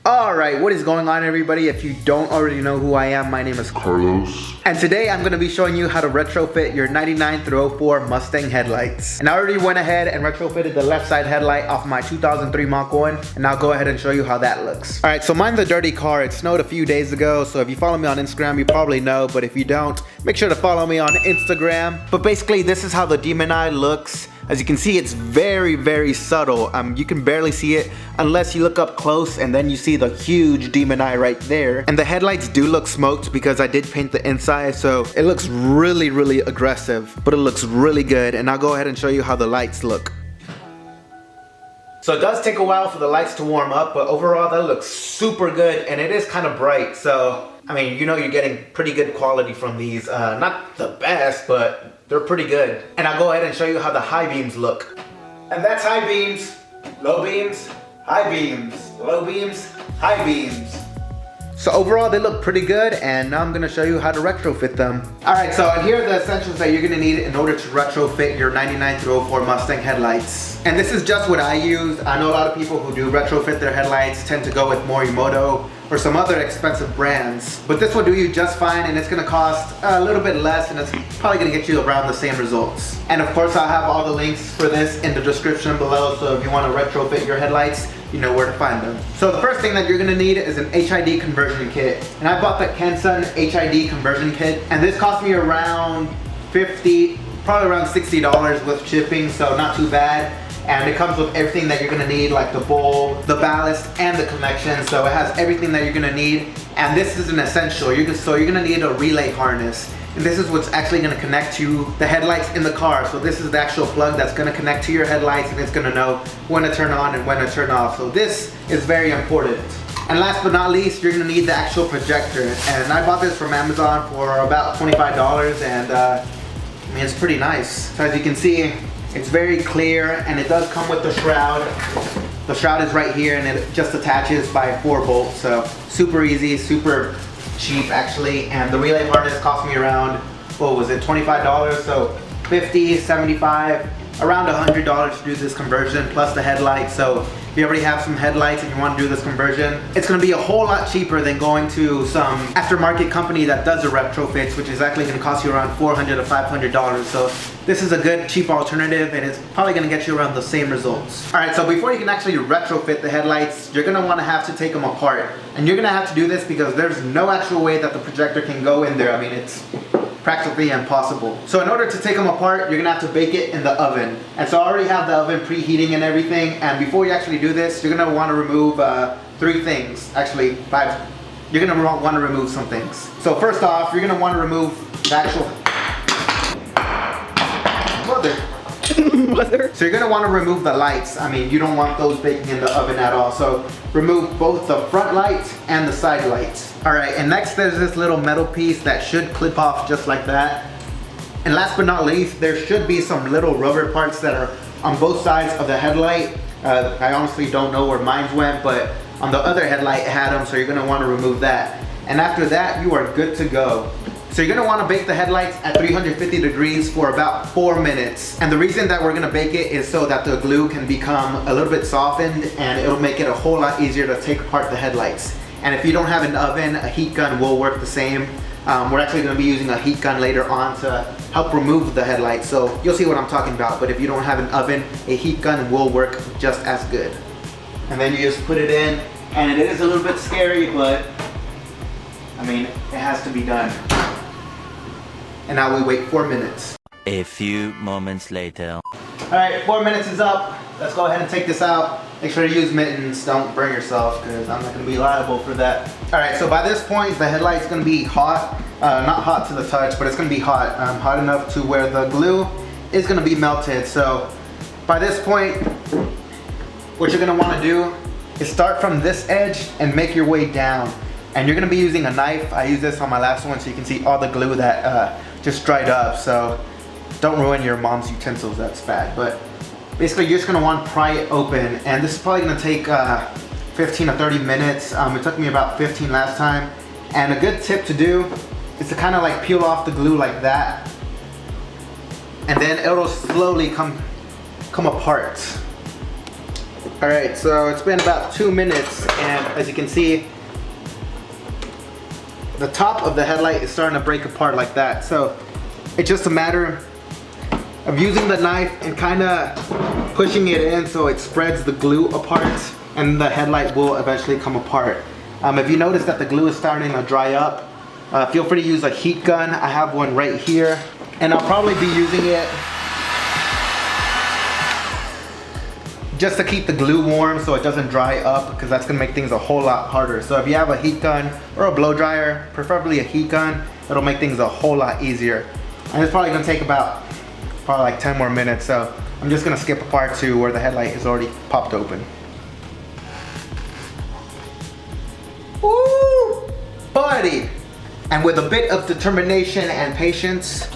Alright, what is going on everybody? If you don't already know who I am, my name is Carlos. And today I'm going to be showing you how to retrofit your 99 through 04 Mustang headlights. And I already went ahead and retrofitted the left side headlight off my 2003 Mach 1. And I'll go ahead and show you how that looks. Alright, so mine's a dirty car. It snowed a few days ago. So if you follow me on Instagram, you probably know. But if you don't, make sure to follow me on Instagram. But basically, this is how the demon eye looks. As you can see, it's very subtle. You can barely see it unless you look up close, and then you see the huge demon eye right there. And the headlights do look smoked because I did paint the inside, so it looks really aggressive, but it looks really good. And I'll go ahead and show you how the lights look. So it does take a while for the lights to warm up, but overall that looks super good, and it is kind of bright. So I mean, you know, you're getting pretty good quality from these. Not the best, but they're pretty good. And I'll go ahead and show you how the high beams look. And that's high beams, low beams, high beams, low beams, high beams. So overall they look pretty good, and now I'm gonna show you how to retrofit them. Alright, so here are the essentials that you're gonna need in order to retrofit your 99 through 04 Mustang headlights. And this is just what I use. I know a lot of people who do retrofit their headlights tend to go with Morimoto or some other expensive brands. But this will do you just fine, and it's gonna cost a little bit less, and it's probably gonna get you around the same results. And of course, I'll have all the links for this in the description below, so if you wanna retrofit your headlights, you know where to find them. So the first thing that you're gonna need is an HID conversion kit. And I bought the Kensun HID conversion kit, and this cost me around probably around $60 with shipping, so not too bad. And it comes with everything that you're gonna need, like the bulb, the ballast, and the connection. So it has everything that you're gonna need. And this is an essential. So you're gonna need a relay harness. And this is what's actually gonna connect to the headlights in the car. So this is the actual plug that's gonna connect to your headlights, and it's gonna know when to turn on and when to turn off. So this is very important. And last but not least, you're gonna need the actual projector. And I bought this from Amazon for about $25, and I mean, it's pretty nice. So as you can see, it's very clear, and it does come with the shroud. The shroud is right here, and it just attaches by 4 bolts. So super easy, super cheap actually. And the relay harness cost me around, what was it, $25? So 50, 75, around $100 to do this conversion, plus the headlights. So if you already have some headlights and you want to do this conversion, it's going to be a whole lot cheaper than going to some aftermarket company that does the retrofits, which is actually going to cost you around $400 to $500. So this is a good cheap alternative, and it's probably going to get you around the same results. Alright, so before you can actually retrofit the headlights, you're going to want to have to take them apart. And you're going to have to do this because there's no actual way that the projector can go in there. I mean, it's practically impossible. So in order to take them apart, you're gonna have to bake it in the oven. And so I already have the oven preheating and everything. And before you actually do this, you're gonna want to remove 3 things, actually 5. You're gonna want to remove some things. So first off, you're gonna want to remove the actual mother. So you're gonna want to remove the lights. I mean, you don't want those baking in the oven at all. So remove both the front lights and the side lights. Alright, and next there's this little metal piece that should clip off just like that. And last but not least, there should be some little rubber parts that are on both sides of the headlight. I honestly don't know where mine went, but on the other headlight it had them, so you're gonna want to remove that. And after that, you are good to go. So you're gonna wanna bake the headlights at 350 degrees for about 4 minutes. And the reason that we're gonna bake it is so that the glue can become a little bit softened, and it'll make it a whole lot easier to take apart the headlights. And if you don't have an oven, a heat gun will work the same. We're actually gonna be using a heat gun later on to help remove the headlights. So you'll see what I'm talking about. But if you don't have an oven, a heat gun will work just as good. And then you just put it in, and it is a little bit scary, but I mean, it has to be done. And now we wait 4 minutes. A few moments later. Alright, 4 minutes is up. Let's go ahead and take this out. Make sure to use mittens. Don't burn yourself, because I'm not going to be liable for that. Alright, so by this point, the headlight's going to be hot. Not hot to the touch, but it's going to be hot. Hot enough to where the glue is going to be melted. So by this point, what you're going to want to do is start from this edge and make your way down. And you're going to be using a knife. I used this on my last one, so you can see all the glue that just dried up. So don't ruin your mom's utensils, that's bad. But basically you're just gonna want to pry it open, and this is probably gonna take 15 to 30 minutes. It took me about 15 last time. And a good tip to do is to kind of like peel off the glue like that, and then it'll slowly come apart. All right, so it's been about 2 minutes, and as you can see, the top of the headlight is starting to break apart like that. So it's just a matter of using the knife and kind of pushing it in so it spreads the glue apart, and the headlight will eventually come apart. If you notice that the glue is starting to dry up, feel free to use a heat gun. I have one right here, and I'll probably be using it just to keep the glue warm so it doesn't dry up, because that's gonna make things a whole lot harder. So if you have a heat gun or a blow dryer, preferably a heat gun, it'll make things a whole lot easier. And it's probably gonna take about like 10 more minutes, so I'm just gonna skip a part to where the headlight is already popped open. Woo, buddy! And with a bit of determination and patience,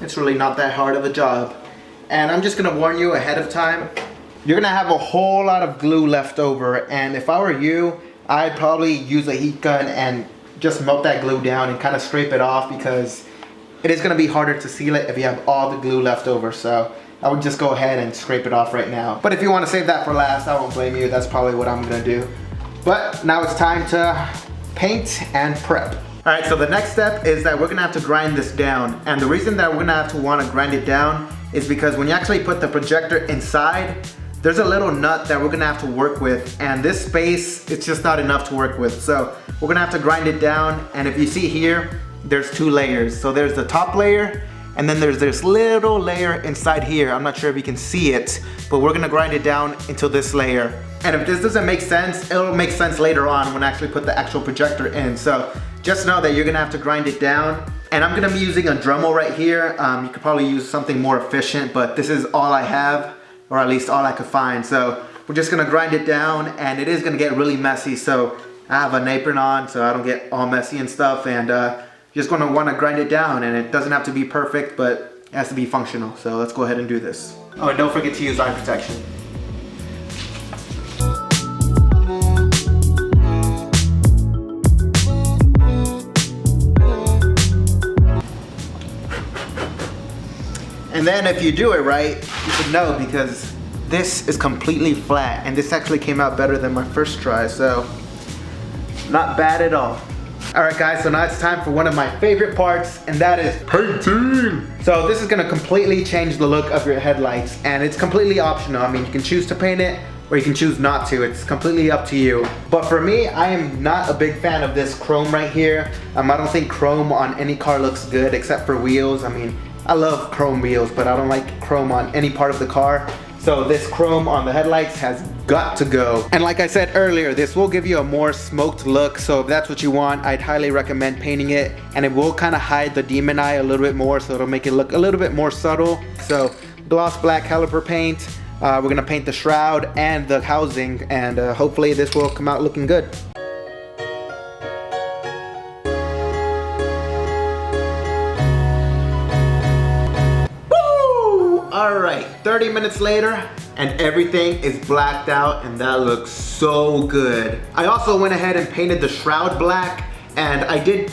it's really not that hard of a job. And I'm just gonna warn you ahead of time, you're gonna have a whole lot of glue left over, and if I were you, I'd probably use a heat gun and just melt that glue down and kind of scrape it off, because it is gonna be harder to seal it if you have all the glue left over. So I would just go ahead and scrape it off right now. But if you wanna save that for last, I won't blame you. That's probably what I'm gonna do. But now it's time to paint and prep. All right, so the next step is that we're gonna have to grind this down. And the reason that we're gonna have to wanna grind it down is because when you actually put the projector inside, there's a little nut that we're gonna have to work with, and this space, it's just not enough to work with. So we're gonna have to grind it down, and if you see here, there's 2 layers. So there's the top layer, and then there's this little layer inside here. I'm not sure if you can see it, but we're gonna grind it down into this layer. And if this doesn't make sense, it'll make sense later on when I actually put the actual projector in. So just know that you're gonna have to grind it down. And I'm gonna be using a Dremel right here. You could probably use something more efficient, but this is all I have, or at least all I could find. So we're just gonna grind it down, and it is gonna get really messy. So I have an apron on so I don't get all messy and stuff, and you're just gonna wanna grind it down, and it doesn't have to be perfect, but it has to be functional. So let's go ahead and do this. Oh, and don't forget to use eye protection. And then if you do it right, you should know, because this is completely flat, and this actually came out better than my first try, so not bad at all. All right guys, so now it's time for one of my favorite parts, and that is painting. So this is gonna completely change the look of your headlights, and it's completely optional. I mean, you can choose to paint it, or you can choose not to. It's completely up to you. But for me, I am not a big fan of this chrome right here. I don't think chrome on any car looks good except for wheels. I mean, I love chrome wheels, but I don't like chrome on any part of the car. So this chrome on the headlights has got to go. And like I said earlier, this will give you a more smoked look. So if that's what you want, I'd highly recommend painting it. And it will kind of hide the demon eye a little bit more, so it'll make it look a little bit more subtle. So gloss black caliper paint. We're gonna paint the shroud and the housing, and hopefully this will come out looking good. All right, 30 minutes later, and everything is blacked out, and that looks so good. I also went ahead and painted the shroud black, and I did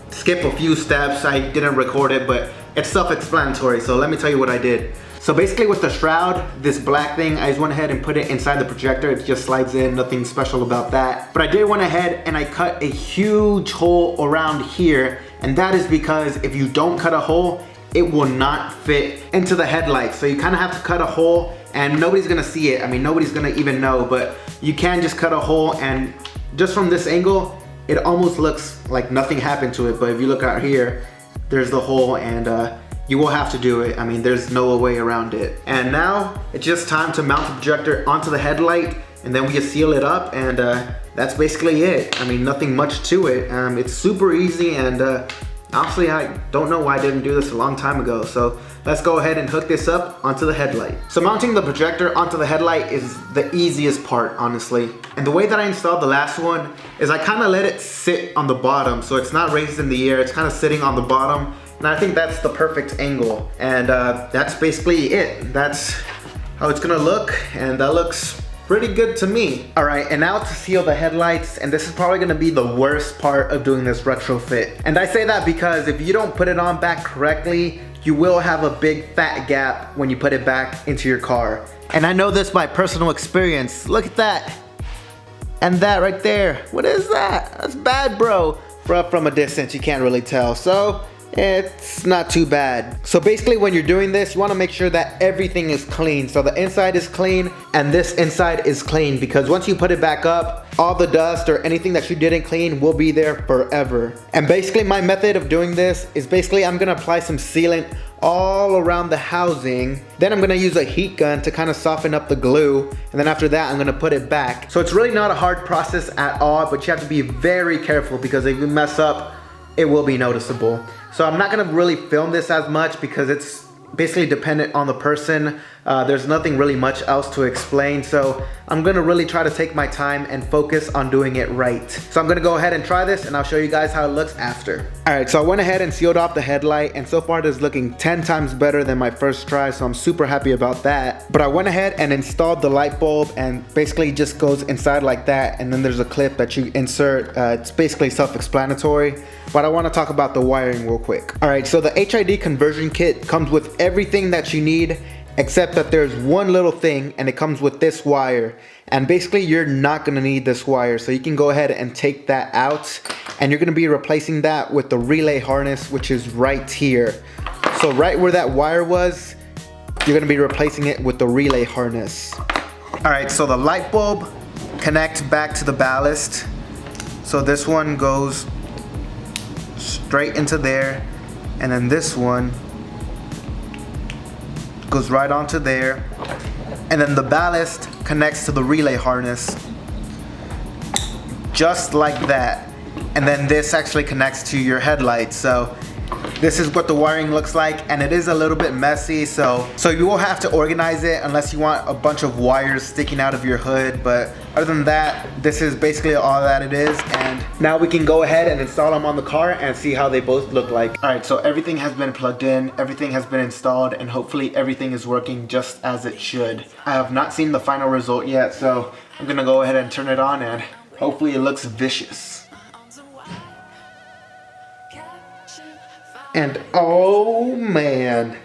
skip a few steps. I didn't record it, but it's self-explanatory, so let me tell you what I did. So basically with the shroud, this black thing, I just went ahead and put it inside the projector. It just slides in, nothing special about that. But I did went ahead and I cut a huge hole around here, and that is because if you don't cut a hole, it will not fit into the headlight. So you kind of have to cut a hole, and nobody's gonna see it. I mean, nobody's gonna even know, but you can just cut a hole, and just from this angle, it almost looks like nothing happened to it. But if you look out here, there's the hole, and you will have to do it. I mean, there's no way around it. And now it's just time to mount the projector onto the headlight, and then we just seal it up, and that's basically it. I mean, nothing much to it. It's super easy, and honestly, I don't know why I didn't do this a long time ago. So let's go ahead and hook this up onto the headlight. So mounting the projector onto the headlight is the easiest part, honestly. And the way that I installed the last one is I kind of let it sit on the bottom, so it's not raised in the air, it's kind of sitting on the bottom. And I think that's the perfect angle. And that's basically it. That's how it's gonna look, and that looks pretty good to me. All right, and now to seal the headlights, and this is probably gonna be the worst part of doing this retrofit. And I say that because if you don't put it on back correctly, you will have a big fat gap when you put it back into your car. And I know this by personal experience. Look at that. And that right there. What is that? That's bad, bro. From a distance, you can't really tell. So it's not too bad. So basically when you're doing this, you want to make sure that everything is clean. So the inside is clean and this inside is clean, because once you put it back up, all the dust or anything that you didn't clean will be there forever. And basically my method of doing this is basically I'm gonna apply some sealant all around the housing. Then I'm gonna use a heat gun to kind of soften up the glue. And then after that, I'm gonna put it back. So it's really not a hard process at all, but you have to be very careful, because if you mess up, it will be noticeable. So I'm not gonna really film this as much because it's basically dependent on the person. There's nothing really much else to explain. So I'm gonna really try to take my time and focus on doing it right. So I'm gonna go ahead and try this and I'll show you guys how it looks after. All right, so I went ahead and sealed off the headlight, and so far it is looking 10 times better than my first try, so I'm super happy about that. But I went ahead and installed the light bulb, and basically just goes inside like that, and then there's a clip that you insert. It's basically self-explanatory, but I wanna talk about the wiring real quick. All right, so the HID conversion kit comes with everything that you need, except that there's one little thing, and it comes with this wire. And basically you're not gonna need this wire, so you can go ahead and take that out, and you're gonna be replacing that with the relay harness, which is right here. So right where that wire was, you're gonna be replacing it with the relay harness. All right, so the light bulb connects back to the ballast. So this one goes straight into there, and then this one goes right onto there, and then the ballast connects to the relay harness just like that, and then this actually connects to your headlights. So this is what the wiring looks like, and it is a little bit messy, so you will have to organize it unless you want a bunch of wires sticking out of your hood. But other than that, this is basically all that it is. And now we can go ahead and install them on the car and see how they both look like. All right, so everything has been plugged in, everything has been installed, and hopefully everything is working just as it should. I have not seen the final result yet, so I'm gonna go ahead and turn it on, and hopefully it looks vicious. And oh man,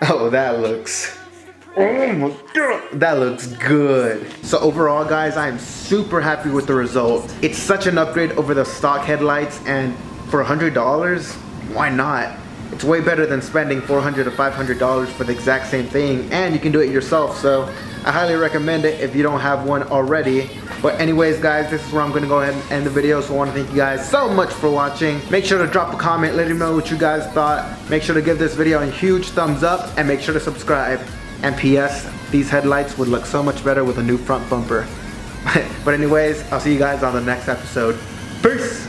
oh that looks, oh my god, that looks good. So overall guys, I am super happy with the result. It's such an upgrade over the stock headlights, and for $100, why not? It's way better than spending $400 to $500 for the exact same thing, and you can do it yourself. So I highly recommend it if you don't have one already. But anyways guys, this is where I'm gonna go ahead and end the video. So I wanna thank you guys so much for watching. Make sure to drop a comment, let me know what you guys thought. Make sure to give this video a huge thumbs up, and make sure to subscribe. And PS, these headlights would look so much better with a new front bumper. But anyways, I'll see you guys on the next episode. Peace!